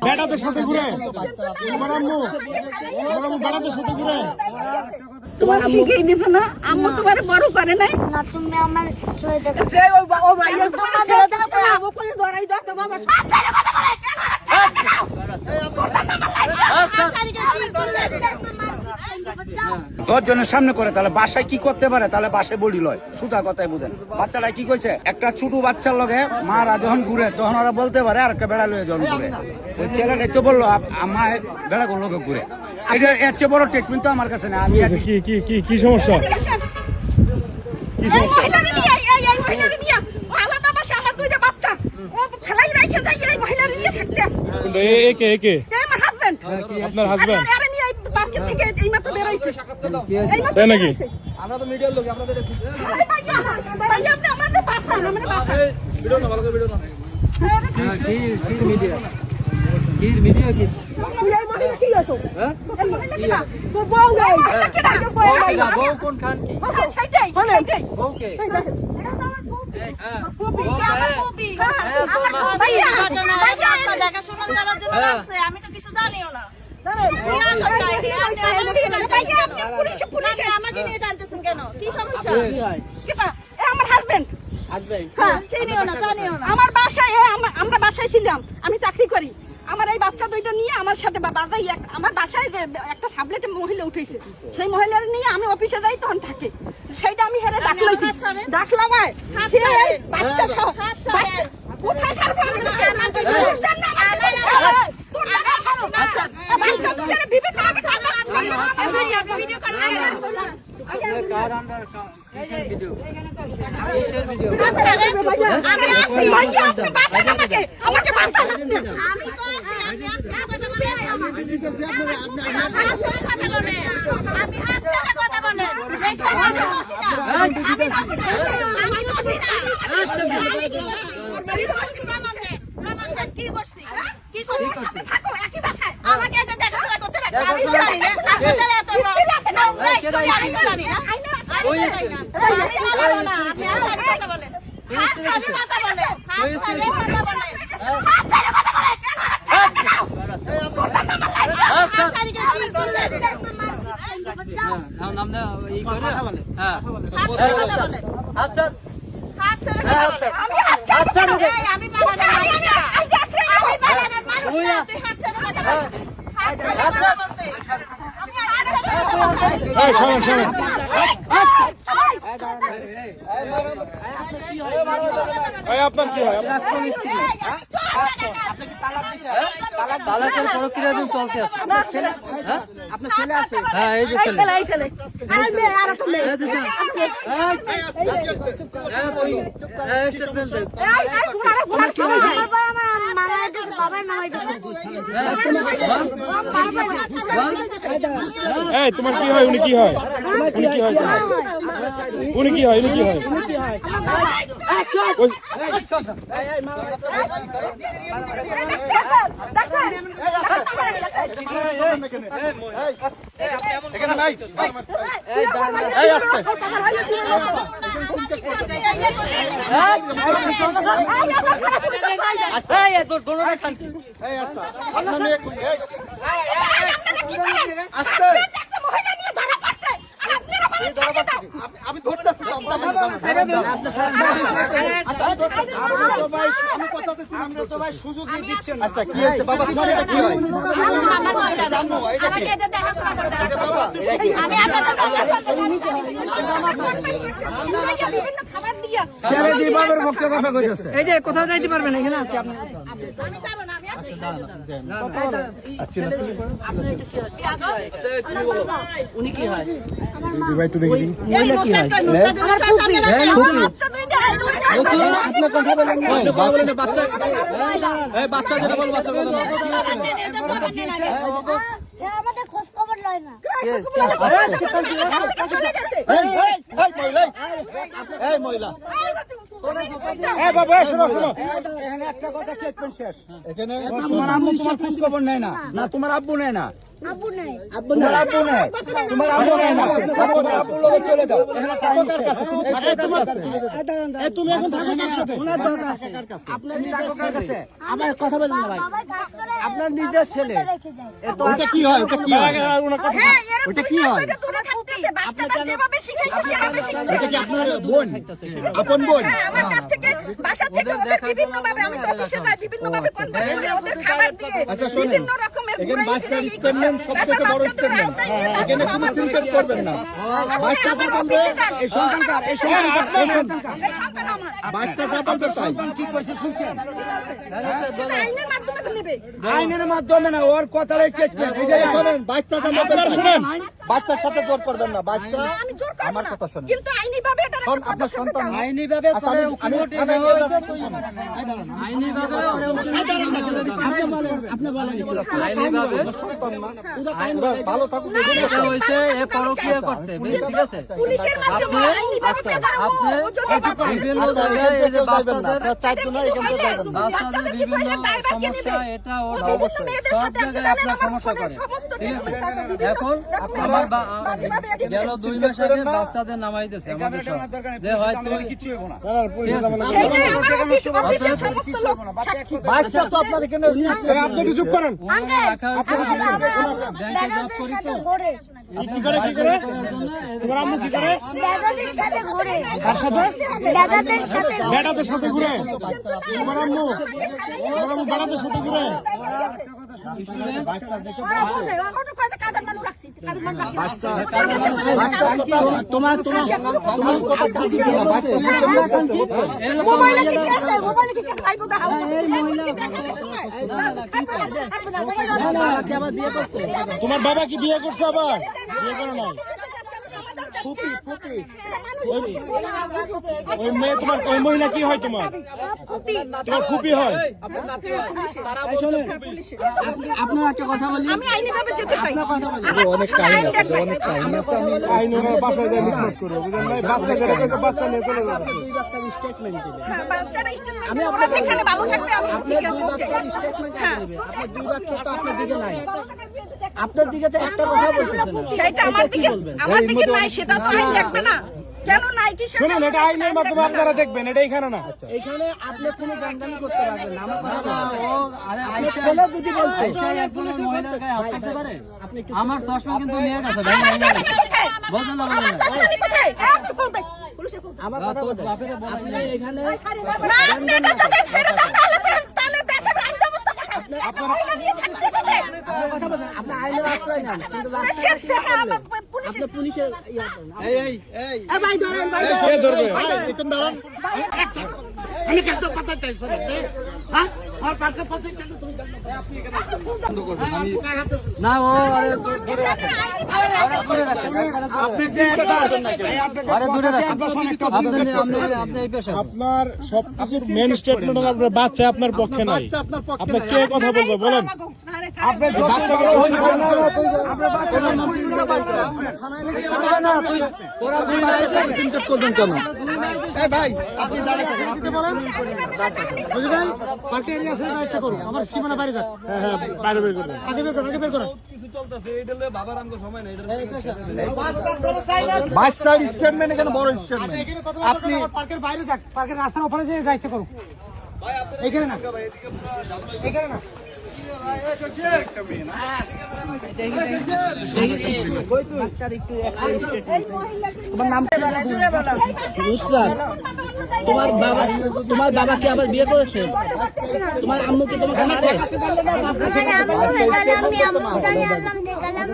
বেটাদের সাথে ঘুরে তোমার শিখিয়ে দিবে না, আম্মু তোমার বড় করে নাই না, তুমি আমার ছয় দেখো দশজনের সামনে করে তাহলে বাসায় কি করতে পারে, তাহলে বাসায় বলি লয়, সুতা কথাই বুঝেন। বাচ্চারা কি কইছে, একটা ছোট বাচ্চার লগে মারা যখন ঘুরে তখন ওরা বলতে পারে আর একটা বেড়া লয়ে যখন ঘুরে, ওই ছেলেটাই তো বললো আমায় বেড়া গুলো ঘুরে। এটা এর চেয়ে বড় ট্রিটমেন্ট তো আমার কাছে না। আমি কি সমস্যা? আপনার হাজবেন্ড তাই নাকি? আমি তো কিছু জানিও না। আমাকে নিয়ে টানতেছেন কেন? কি সমস্যা? আমার হাজবেন্ড আমার বাসায়, আমরা বাসায় ছিলাম, আমি চাকরি করি। আমার এই বাচ্চা দুইটা নিয়ে আমার সাথে আমার বাসায় একটা সাবলেটে মহিলা উঠেছে, সেই মহিলার নিয়ে আমি অফিসে যাই, তখন থাকে সেইটা আমি হেরে ডাকলাম। সে বাচ্চা সহ কোথায় ছাড়বো আপনার কি হয়? তালাকের প্রক্রিয়াধীন চলতে আছে। আপনার ছেলে আছে? হ্যাঁ, এই যে ছেলে। তোমার কি হয়? উনি কি হয়? উনি কি হয়? আমি ধরতেছি সুযোগ দিচ্ছেন। আচ্ছা কি আছে বাবা, তোমার এটা কি হয়? এই যে কোথাও যাইতে পারবেন, এখানে আছে আপনি। উনি কি হয়? আপনার কথা বলেন বাচ্চা যেটা বল, বাচ্চা আমাদের খোঁজ খবর লয় না। মহিলা একটা কথা শেষ, এখানে তোমার আম্মু তোমার খোঁজ খবর নেয় না, তোমার আব্বু নেয় না, আব্বু নাই। তোমার আব্বু নাই, তোমার আব্বু নাই না, তোমার আব্বুর লগে চলে যাও। এখানে টাইম কার কাছে? তুমি এখন থাকো কার সাথে? আপনার কার কাছে? আমার কথা বলেন না ভাই, বাবা কাজ করে আপনার নিজের ছেলে। রেখে যায়। ওটা কি হয়? ওটা কি হয়? হ্যাঁ, এরকম ওটা কি হয়? এটা দূরে থাকতেছে, বাচ্চাটা যেভাবে শিখাইছে সেভাবে শিখতে এটা কি হবে। আপনার বোন? আপন বোন? হ্যাঁ, আমার কাছ থেকে বাসা থেকে ওদের বিভিন্নভাবে আমি তো অফিসে যাই, বিভিন্নভাবে কনভার্সেশন দিয়ে ওদের খাবার দিয়ে আচ্ছা শোনেন, বিভিন্ন রকমের এখানে ঘুরাই বাচ্চার ফিরাই স্টেটমেন্ট করে। সবথেকে তারপর বড় বাচ্চাদের স্টেটমেন্ট। আওতায় নিয়ে এখানে তারপর কোনো আমার সিনকেট বাসায় করবেন না। বাচ্চা আমার যা বলবে, অফিসে যান। এই সন্তান কার? এই সন্তান কার? এই সন্তান কার? এই সন্তান আমার। বাচ্চা যা বলবে তাই। সন্তান কি কইছে শুনছেন? সেটা আইনের মাধ্যমে তো নেবে। আইনের মাধ্যমে না, ওর কথার স্টেটমেন্ট। এই শোনেন, বাচ্চা যা বলবে তাই। শুনেন। বাচ্চার সাথে জোর করবেন না। বাচ্চা আমি জোর করব আমার না। কথা শোনেন। কিন্তু আইনিভাবে এটা একটা আপনার পদক্ষেপ সন্তান নিতে হবে। আইনিভাবে আচ্ছা, করে আমি উকিলটি থানায় নেওয়া নিয়ে হয়েছে, যাচ্ছি। আইনিভাবে ওরা আইনিভাবে ভালো থাকুন। এটা হয়েছে এ পরকীয়া করতে, ঠিক আছে? পুলিশের মাধ্যমে আইনিভাবে ফেরানো, ও যদি বিভিন্ন জায়গায় এই যে বাচ্চাদের চাইতো না, এখান থেকে যাবেন না। বাচ্চাদের বিভিন্ন সমস্যা, এটা ওর অবশ্যই। সব জায়গায় আপনার সমস্যা করে, ঠিক আছে? এখন আমার গেল 2 মাস আগে বাচ্চাদের নামাই দিয়েছে আমাদের সব যে হয়তো কিছু হইব না। সেটাই আমার অফিসের সমস্ত লোক সাক্ষী। বাচ্চা তো আপনার এখানে আপনি কি চুপ করেন? ওখানে রাখা হয়েছে, ব্যাংকে জব করি সাথে তো। ঘোরে। কি করে কি করে? তোমার আম্মু কি করে? দাদাদের সাথে ঘোরে। কার সাথে? দাদাদের সাথে ঘোরে। বেটাদের সাথে ঘুরে? তোমার আম্মু বেটাদের সাথে ঘুরে? ওরা বলবে, ওরা কয় যে কাদের মানুষ রাখছি, কাদের মানুষ রাখছি। তোমার মোবাইলে কি কি আছে? মোবাইলে কি কি আছে? ভাই তো দেখাও। এই মহিলা দেখানোর সময়। তোমার বাবা কি বিয়ে করছে আবার? বিয়ে করে নাই? ওই মেয়ে তোমার, ওই মহিলা কি হয় তোমার? তোমার ফুপি হয়? আপনার একটা কথা বলি, আমি আইনিভাবে যেতে চাই। অনেক কাহিনী আছে, অনেক কাহিনী আছে। আমি আইন ওনার বাসায় যায় মিটমাট করে, বুঝলেন ভাই? বাচ্চা যেটা কইছে, বাচ্চা নিয়ে চলে যাবে। স্টেটমেন্ট দিবেন। হ্যাঁ, বাচ্চারা স্টেটমেন্ট দিবে, ওরা যেখানে ভালো থাকবে আমি ঠিক আছে, ওকে। হ্যাঁ, আপনার 2 বাচ্চা তো আপনার দিকে নাই, আপনার দিকে তো একটা কথা বলতেছে না। সেটা আমার দিকে, আমার দিকে নাই, সেটা তো আইন দেখবে না। কেন নাই কি সেটা শুনুন, এটা আইনের মাধ্যমে আপনারা দেখবেন, এটা এখানে না। এখানে আপনি কোনো গান্ডামি করতে পারবেন না। আমার কথা ও আরে আইসা যদি বলতে আইসা একজনের মহিলার গায়ে হাত দিতে পারে, আমার চশমা কিন্তু নিয়ে গেছে ভাই। আমার চশমা কোথায়? বলেন না আমার চশমা কোথায়? আপনি ফোন দেন, পুলিশে ফোন দেন। আমার কথা বলতে আপনি এখানে না, আপনি এটা যদি ছেড়ে দেন, তাহলে দেশের আইন ব্যবস্থা কোথায়? একটা মহিলা নিয়ে থাকতে দেবে। আপনার কথা বলেন, আপনি আইনের আশ্রয় নেন, কিন্তু দেশের থেকে আমার পুলিশ আপনি পুলিশের ইয়া করেন। এই ভাই ধরেন, ভাই কে ধরবে? একটু দাঁড়ান। না ও আরে দূরে রাখেন, আপনি যে আরে দূরে রাখেন। আপনি এই পেশা আপনার সবকিছুর মেন স্টেটমেন্ট হলো আপনার বাচ্চা আপনার পক্ষে নাই। আপনি কে কথা বলবে বলেন? আপনি বাচ্চাকে ওরা দুই মাইছে সিনকেট করবেন কেন? এই ভাই, আপনি দাঁড়িয়ে আছেন, আপনি বলেন। বুঝলি ভাই, পার্টি এরিয়া আছে, যা ইচ্ছা করো। আমার সীমানা বাইরে যাক। হ্যাঁ হ্যাঁ, বাইরে বের করে দেন। আগে বের করো, আগে বের করো। এই পেশা বাচ্চার স্টেটমেন্ট এখানে বড় স্টেটমেন্ট। আপনি পার্কের বাইরে যাক, পার্কের রাস্তার ওপরে যে যা ইচ্ছা করো। এখানে না, এখানে না। তোমার বাবা কি আবার বিয়ে করেছে? তোমার আম্মু কি তোমাকে মারে? আমার আম্মু হয়ে গেল, আমি আম্মুর কাছে আনলাম, দেখালাম,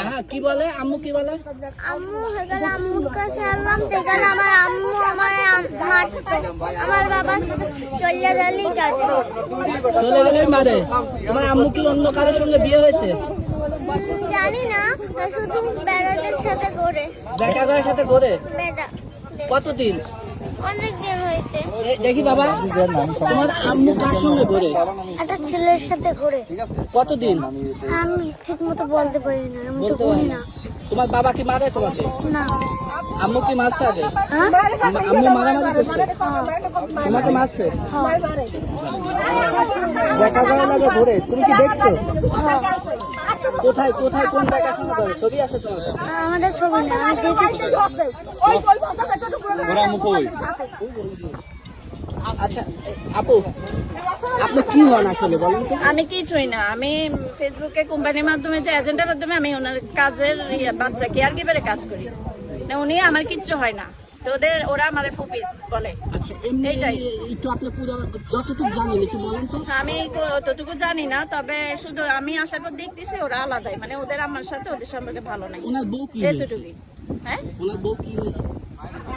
হ্যাঁ কি বলে আম্মু, কি বলে? আম্মু হয়ে গেল, আম্মুর কাছে আনলাম, দেখালাম, আমার আম্মু আমার মারছে, আমার বাবা চলে গেলেই কাজে। চলে গেলে মারে। তোমার আম্মু কি অন্য কারোর সঙ্গে বিয়ে হয়েছে? জানি না, শুধু বেড়াদের সাথে ঘোরে। দেখা যায় সাথে করে বেড়া কতদিন? অনেক দিন হয়েছে। দেখি বাবা, তোমার আম্মু কার সঙ্গে ঘোরে? একটা ছেলের সাথে ঘোরে। কতদিন? আমি ঠিক মতো বলতে পারি না, আমি তো বলি না। তোমার বাবা কি মারে তোমাকে? না আম্মু কি মারছে আগে? হ্যাঁ আম্মু মারামারি করছে, তোমাকে মারছে? দেখা যায় লাগে ঘুরে, তুমি কি দেখছো? কোথায় কোথায় কোন দেখাশোনা করে? ছবি আছে তোমার কাছে? আমাদের ছবি না, আমি দেখেছি। ওরা মুখ ওই আচ্ছা আপু, আপনি কি হন আসলে বলেন তো? আমি কিছুই না, আমি ফেসবুকে কোম্পানির মাধ্যমে যে এজেন্টের মাধ্যমে আমি ওনার কাজের বাচ্চা কেয়ার গিভারে কাজ করি না, উনি আমার কিচ্ছু হয় না, তো ওরা আমার ফুপি বলে। আচ্ছা এমনি এইটাই। একটু আপনি পুরো যতটুকু জানেন একটু বলেন তো। আমি অতটুকু জানি না, তবে শুধু আমি আসার পর দেখতেছি ওরা আলাদাই, মানে ওদের আমার সাথে ওদের সম্পর্কে ভালো নাই, ওনার বউ কি হয়েছে? এতটুকুই। হ্যাঁ, ওনার বউ কি হয়েছে?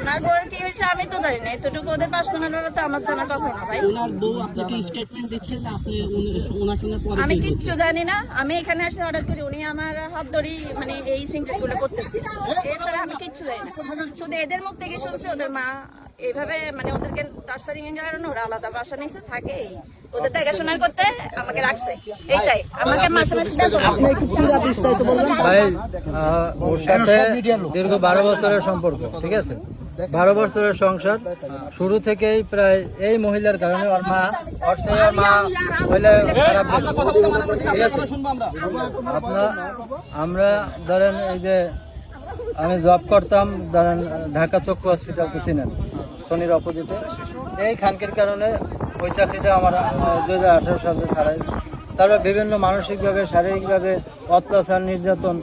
ওনার বউর কি হয়েছে আমি তো জানি না, এতটুকু ওদের পার্সোনাল ভাবে তো আমার জানার কথা না ভাই। ওনার বউ আপনাকে স্টেটমেন্ট দিচ্ছে না, আপনি ওনার সঙ্গে পরে আমি কি বলছেন? কিচ্ছু জানি না, আমি এখানে আসে অর্ডার করি, উনি আমার হাত ধরি মানে এই সিনটেট গুলো করতেছে, এছাড়া আমি কিচ্ছু জানি না। শুধু এদের মুখ থেকে শুনছি ওদের মা এইভাবে মানে ওদেরকে টার্চারিং এর কারণে ওরা আলাদা বাসা নিচে থাকে, ওদের দেখাশোনা করতে আমাকে রাখছে, এইটাই আমাকে মাসে মাসে আপনি একটু পুরো বিস্তারিত বলবেন। ভাই ওর সাথে দীর্ঘ 12 বছরের সম্পর্ক, ঠিক আছে? 12 বছরের সংসার, শুরু থেকেই প্রায় এই মহিলার কারণে ওর মা মহিলা খারাপ বলছে, ঠিক আছে? আমরা ধরেন এই যে আমি জব করতাম ধরেন ঢাকা চক্ষু হসপিটাল, তো চিনেন শনির অপোজিটে, এই খানকির কারণে ওই চাকরিটা আমার 2018 সালে ছাড়াই। তারপর বিভিন্ন মানসিকভাবে শারীরিকভাবে অত্যাচার নির্যাতন,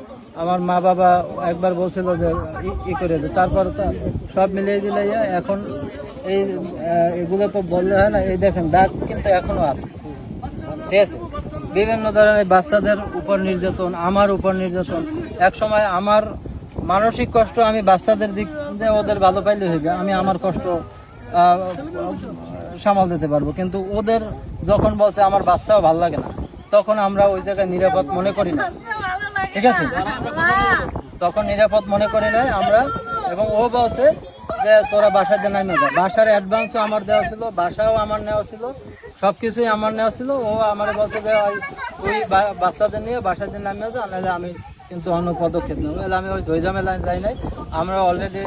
আমার মা বাবা একবার বলছিল যে ই করে দে, তারপর সব মিলিয়ে দিলে এখন এই এগুলো তো বললে হয় না, এই দেখেন দাগ কিন্তু এখনো আছে, ঠিক আছে? বিভিন্ন ধরনের বাচ্চাদের উপর নির্যাতন, আমার উপর নির্যাতন। এক সময় আমার মানসিক কষ্ট আমি বাচ্চাদের দিক দিয়ে ওদের ভালো পাইলে হইবে, আমি আমার কষ্ট সামাল দিতে পারবো, কিন্তু ওদের যখন বলছে আমার বাচ্চাও ভালো লাগে না, তখন আমরা ওই জায়গায় নিরাপদ মনে করি না, ঠিক আছে? তখন নিরাপদ মনে করি না আমরা, এবং ও বলছে যে তোরা বাসায় দিয়ে নামিয়ে যা। বাসার অ্যাডভান্সও আমার দেওয়া ছিল, বাসাও আমার নেওয়া ছিল, সব কিছুই আমার নেওয়া ছিল। ও আমার বলছে যে তুই বাচ্চাদের নিয়ে বাসায় দিয়ে নামিয়ে যা, নাহলে আমি কিন্তু অন্য পদক্ষেপ নেব। তাহলে আমি ওই ঝইঝামেলায় যাই নাই, আমরা অলরেডি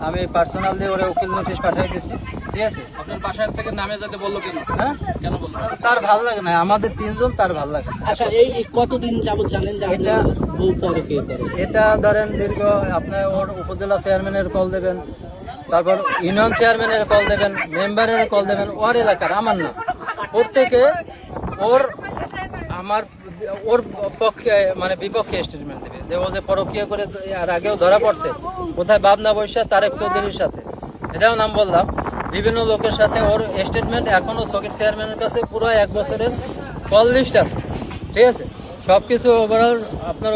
আমি পার্সোনাল দিয়ে ওরা উকিল নোটিশ পাঠিয়ে দিয়েছি, ঠিক আছে? আপনার বাসার থেকে নামে যেতে বললো কেন? হ্যাঁ কেন বললো? তার ভালো লাগে না, আমাদের 3 জন তার ভালো লাগে না। আচ্ছা এই কতদিন যাবত জানেন যে আপনার বউ পরকীয়া করে? এটা ধরেন দীর্ঘ, আপনি ওর উপজেলা চেয়ারম্যানের কল দেবেন, তারপর ইউনিয়ন চেয়ারম্যানের কল দেবেন, মেম্বারের কল দেবেন, ওর এলাকার, আমার না, ওর থেকে ওর পক্ষে মানে বিপক্ষে স্টেটমেন্ট দেবে যে ও যে পরকীয়া করে আর আগেও ধরা পড়ছে কোথায়, বাবনা বৈশা তারেক চৌধুরীর সাথে, এটাও নাম বললাম, বিভিন্ন লোকের সাথে ওর স্টেটমেন্ট এখনো সকির চেয়ারম্যানের কাছে পুরো 1 বছরের কল লিস্ট আছে, ঠিক আছে? সব কিছু ওভারঅল আপনার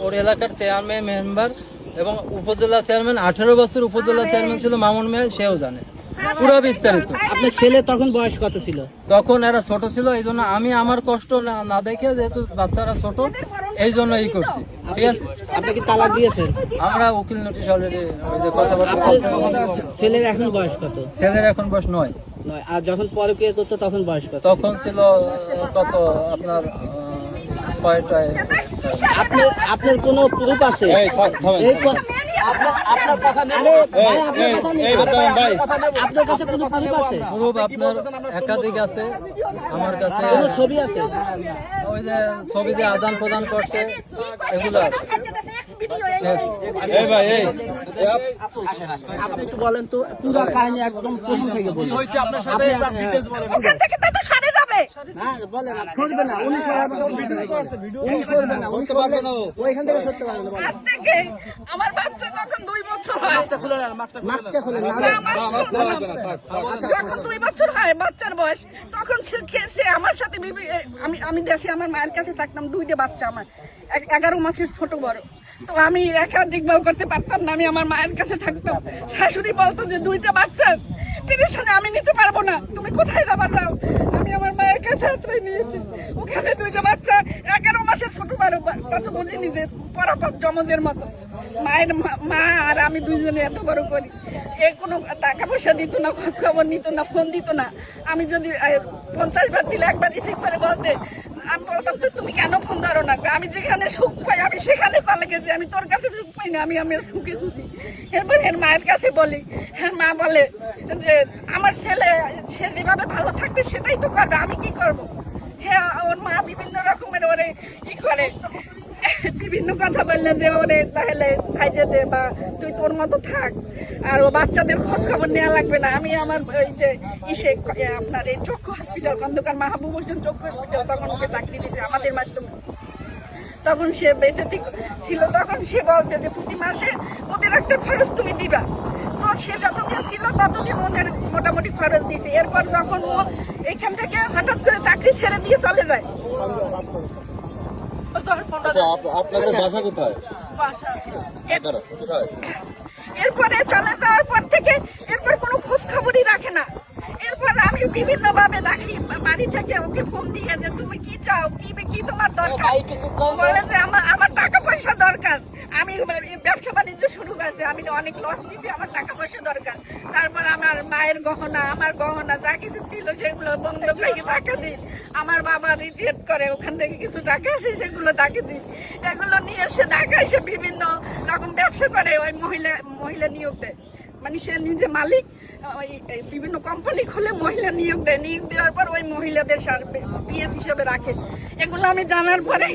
ওর এলাকার চেয়ারম্যান, মেম্বার এবং উপজেলা চেয়ারম্যান, 18 বছর উপজেলা চেয়ারম্যান ছিল মামুন মিয়া, সেও জানে পুরো বিস্তারিত। আপনার ছেলে তখন বয়স কত ছিল? তখন এরা ছোট ছিল, এই জন্য আমি আমার কষ্ট না দেখে, যেহেতু বাচ্চারা ছোট, এই জন্য এই করছি, ঠিক আছে? আপনি কি তালাক দিয়েছেন? আমরা উকিল নোটিশ অলরেডি ওই যে কথাবার্তা, ছেলের এখন বয়স কত? ছেলের এখন বয়স 9। আর যখন পরকীয়া করতো তখন বয়স কত? তখন ছিল কত আপনার 6টায়। আপনার কোনো প্রুফ আছে? এই থামেন। এই ক- আপনার কথা নেই। আরে ভাই, আপনার কথা নেই। এই বর্তমান ভাই, আপনার কাছে কোনো প্রুফ আছে? গ্রুপ আপনার একাধিক আছে আমার কাছে, কোনো ছবি আছে? ওই যে ছবি যে আদান প্রদান করছে এগুলো আছে। এই ভাই, এই আপনি একটু বলেন তো পুরো কাহিনী একদম প্রথম থেকে বলুন। হইছে আপনার সাথে একটা ডিটেইলস বলেন। ওখান থেকে তো সরে যাবে। না বলেন, সরবে না, উনি সরবে না, উনি সরবে না, উনি সরবে না, ওইখান থেকে সরতে পারবে না। আজ থেকে আমার বাচ্চা তখন 2 বছর হয়, মাস্কটা খুলে নেন, যখন 2 বছর হয় বাচ্চার বয়স, তখন সে আমার সাথে আমি দেশে আমার মায়ের কাছে থাকতাম, 2টা বাচ্চা আমার, 11 মাসের ছোট বড়। তো আমি একা দেখভাল করতে পারতাম না, আমি আমার মায়ের কাছে থাকতাম। শাশুড়ি বলতো যে 2টা বাচ্চা পেরেশানে আমি নিতে পারবো না, তুমি কোথায় যাবা দাও। আমি আমার মায়ের কাছে আশ্রয় নিয়েছি, ওখানে 2টা বাচ্চা 11 মাসের ছোট বড়, কত বুঝিনি যে পরাপর জমদের মতো। মায়ের মা আর আমি 2জনে এত বড় করি, এই কোনো টাকা পয়সা দিত না, খোঁজ খবর নিত না, ফোন দিত না। আমি যদি 50 বার দিলে একবার রিসিভ করে বলতে আমি বলতাম তো তুমি কেন ফোন ধরো না, আমি যেখানে সুখ পাই আমি সেখানে চলে গেছি, আমি তোর কাছে সুখ পাই না, আমি আমার সুখে খুঁজি। এরপর এর মায়ের কাছে বলি, হ্যাঁ মা বলে যে আমার ছেলে সে যেভাবে ভালো থাকবে সেটাই তো করবে, আমি কি করব। হ্যাঁ ওর মা বিভিন্ন রকমের ওরে ই করে, বিভিন্ন কথা বললে যে ওরে তাহলে খাইতে দে বা তুই তোর মতো থাক, আর ও বাচ্চাদের খোঁজ খবর নেওয়া লাগবে না। আমি আমার ওই যে ইসে আপনার এই চক্ষু হসপিটাল, খন্দকার মাহবুব হোসেন চক্ষু হসপিটাল, তখন ওকে চাকরি দিতে আমাদের মাধ্যমে, তখন সে বেঁচে ছিল, তখন সে বলছে যে প্রতি মাসে ওদের একটা খরচ তুমি দিবা। তো সে যতদিন ছিল ততদিন ওদের মোটামুটি খরচ দিতে। এরপর যখন ও এখান থেকে হঠাৎ করে চাকরি ছেড়ে দিয়ে চলে যায়। আপনাদের বাসা কোথায়? এরপরে চলে যাওয়ার পর থেকে এরপর কোনো খোঁজ খবরই রাখে না। এরপর আমি বিভিন্ন ভাবে ডাকি বাড়ি থেকে ওকে ফোন দিয়ে যে তুমি কি চাও, কি তোমার দরকার, বলে যে আমার টাকা পয়সা দরকার, আমি ব্যবসা বাণিজ্য শুরু করেছি, আমি অনেক লস দিতে, আমার টাকা পয়সা দরকার। তারপর আমার মায়ের গহনা, আমার গহনা যা কিছু ছিল সেগুলো বন্ধক রেখে টাকা দিই। আমার বাবা রিটায়ার করে, ওখান থেকে কিছু টাকা আসে সেগুলো টাকা দিই। এগুলো নিয়ে এসে ঢাকা এসে বিভিন্ন রকম ব্যবসা করে, ওই মহিলা নিয়োগ দেয়, মানে সে নিজে মালিক, ওই বিভিন্ন কোম্পানি খুলে মহিলা নিয়োগ দেয়, নিয়োগ দেওয়ার পর ওই মহিলাদের পিএস হিসেবে রাখে। এগুলো আমি জানার পরে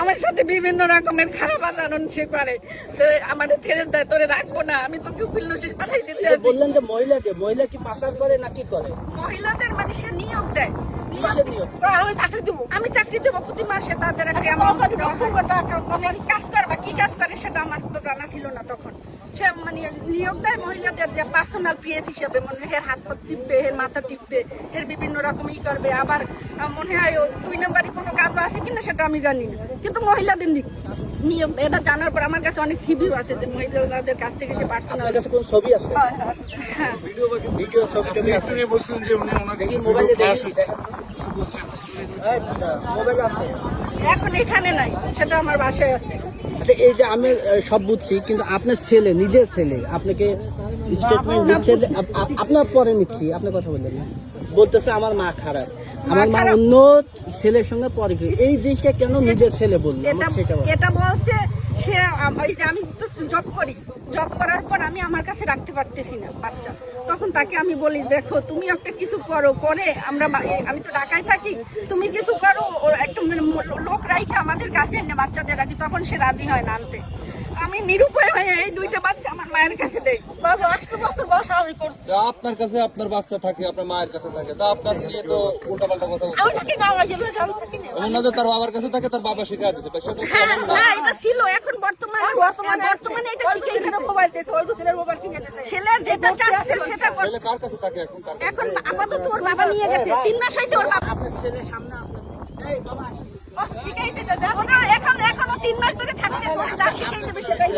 আমার সাথে বিভিন্ন রকমের খারাপ আচরণ সে করে, তো আমাদের ছেড়ে দেয়, তোরে রাখবো না, আমি তোকে উকিল নোটিশ পাঠাই দিতে। বললেন যে মহিলা কি পাচার করে না কি করে? মহিলাদের মানে সে নিয়োগ দেয়, আমি চাকরি দেবো প্রতি মাসে, তাদের একটা কাজ করবা, কি কাজ করে সেটা আমার তো জানা ছিল না তখন। সে মানে নিয়োগ দেয় মহিলাদের যে পার্সোনাল পিএস হিসেবে, মনে হয় হাত পা টিপবে, এর মাথা টিপবে, এর বিভিন্ন রকম ই করবে। আবার মনে হয় 2 নম্বরই কোনো কাজ আছে কিনা সেটা আমি জানি না, কিন্তু মহিলাদের নিয়োগ এটা জানার পর আমার কাছে অনেক সিভিও আছে যে মহিলাদের কাছ থেকে সে পার্সোনাল ছবি আছে, হ্যাঁ ভিডিও ছবিটা বলছিলেন যে উনি ওনার কাছে মোবাইলে মোবাইল আছে, এখন এখানে নাই, সেটা আমার বাসায় আছে। আচ্ছা এই যে আমি সব বুঝছি, কিন্তু আপনার ছেলে, নিজের ছেলে আপনাকে স্টেটমেন্ট দিচ্ছে যে আপনার পরে নিচ্ছি, আপনি কথা বললেন না, বলতেছে আমার মা খারাপ, আমার মা অন্য ছেলের সঙ্গে পরে, এই জিনিসটা কেন নিজের ছেলে বললো? এটা বলছে সে আমি তো জব করি, জব করার পর আমি আমার কাছে রাখতে পারতেছি না বাচ্চা, তখন তাকে আমি বলি দেখো তুমি একটা কিছু করো, করে আমি তো ঢাকায় থাকি, তুমি কিছু করো, একটা লোক রাইখে আমাদের কাছে এনে বাচ্চাদের রাখি, তখন সে রাজি হয় না আনতে। আমি নিরুপায় হয়ে এই 2টা বাচ্চা আমার মায়ের কাছে দেই। আপনার কাছে আপনার বাচ্চা থাকে, আপনার মায়ের কাছে থাকে, তা আপনার নিয়ে তো উল্টাপাল্টা কথা বলছে। ওনাদের তার বাবার কাছে থাকে, তার বাবা শিখাই দিচ্ছে। না এটা ছিল, এখন বর্তমানে এটা শিখিয়ে দিচ্ছে। ছেলে যেটা চাচ্ছে সেটা ছেলে কার কাছে থাকে এখন? আপাতত ওর বাবা নিয়ে গেছে, 3 মাস হইতে ওর বাবা আপনার ছেলের সামনে এখনো 3 মাস ধরে থাকতেছে, যা শিখাই দেবে সেটাই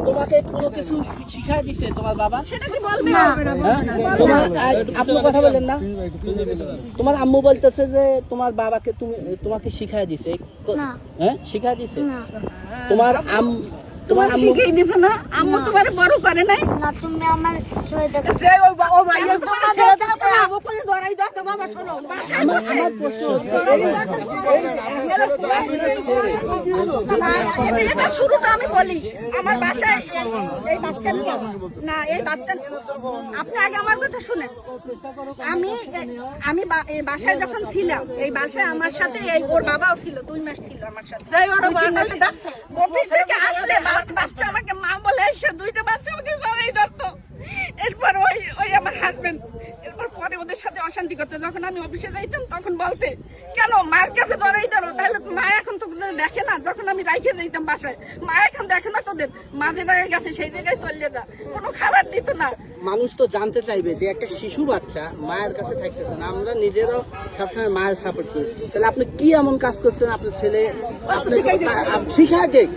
তোমাকে কোনো কিছু শিখাই দিছে তোমার বাবা? সেটা কি বলবে? তোমার আপনি কথা বলেন না, তোমার আম্মু বলতেছে যে তোমার বাবাকে তোমাকে শিখাই দিছে, হ্যাঁ শিখাই দিছে? তোমার তোমার শিখাই দিত না? আম্মু তোমার বড় করে নাই না, তুমি আমার ছয় টাকা এটা শুরুটা আমি বলি, আমার বাসায় এই বাচ্চা নিয়ে না, এই বাচ্চা আপনি আগে আমার কথা শুনেন। আমি বাসায় যখন ছিলাম, এই বাসায় আমার সাথে ওর বাবাও ছিল, 2 মাস ছিল আমার সাথে। অফিস থেকে আসলে বাচ্চা আমাকে মা বলে এসে 2টা বাচ্চা আমাকে জড়াই ধরতো। এরপর ওই আমার হাজবেন্ড এরপর পরে ওদের সাথে অশান্তি করতে, যখন আমি অফিসে যাইতাম তখন বলতে কেন মার কাছে জড়াই ধরো, তাহলে মা এখন তো দেখে না, যখন আমি রাইখে দিতাম বাসায়, মা এখন দেখে না তোদের, মা যে জায়গায় গেছে সেই জায়গায় চলে যা, কোনো খাবার দিত না। মানুষ তো জানতে চাইবে যে একটা শিশু বাচ্চা মায়ের কাছে থাকতেছে না, আমরা নিজেরাও সবসময় মায়ের সাপোর্ট করি, তাহলে আপনি কি এমন কাজ করছেন? আপনার ছেলে শিখায় দেয়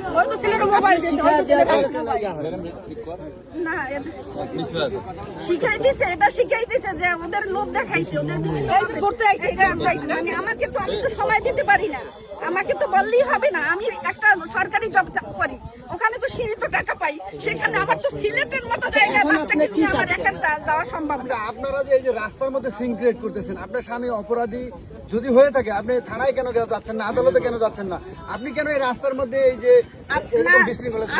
না, শিখাই দিছে, এটা শিখাই দিছে যে ওদের লোভ দেখাইছে, ওদের মানে আমাকে তো, আমি তো সময় দিতে পারি না, আমাকে তো বললেই হবে না, আমি একটা সরকারি জব করি, ওখানে তো সীমিত টাকা পাই, সেখানে আমার তো সিলেটের মতো জায়গায় বাচ্চাকে নিয়ে আমার একা দেওয়া সম্ভব না। আপনারা যে এই যে রাস্তার মধ্যে সিন ক্রিয়েট করতেছেন, আপনার স্বামী অপরাধী যদি হয়ে থাকে, আপনি থানায় কেন যাচ্ছেন না, আদালতে কেন যাচ্ছেন না? আপনি কেন এই রাস্তার মধ্যে এই যে না,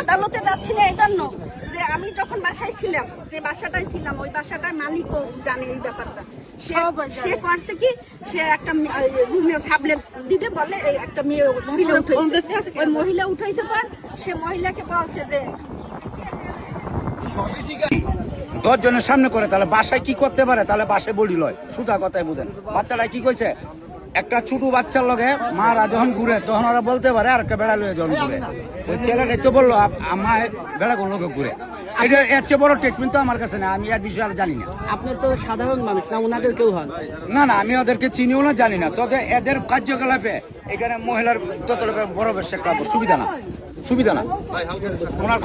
আদালতে যাচ্ছি না এই জন্য যে আমি যখন বাসায় ছিলাম, যে বাসাটায় ছিলাম, ওই বাসাটার মালিকও জানে এই ব্যাপারটা। সে করছে কি, সে একটা রুমে সাবলেট দিতে বলে, এই একটা মেয়ে মহিলা উঠাইছে, ওই মহিলা উঠাইছে, পর সে মহিলাকে বলছে যে 10 জনের সামনে করে, তাহলে বাসায় কি করতে পারে? তাহলে বাসায় বডি লয়, সুতা কথাই বুঝেন। বাচ্চাটা কি কইছে, একটা ছোট বাচ্চার লগে মারা যখন ঘুরে তখন ওরা বলতে পারে আর একটা বেড়া লয়ে যখন ঘুরে। ওই ছেলেটাই তো বললো আমার বেড়াগুলো লোকে ঘুরে। এটা এর চেয়ে বড় ট্রিটমেন্ট তো আমার কাছে না, আমি এর বিষয়ে আর জানি না। আপনি তো সাধারণ মানুষ না, ওনাদের কেউ হন না না, আমি ওদেরকে চিনিও না, জানি না। তবে এদের কার্যকলাপে এখানে মহিলার তত বড় বেশ একটা সুবিধা না, সুবিধা না ওনার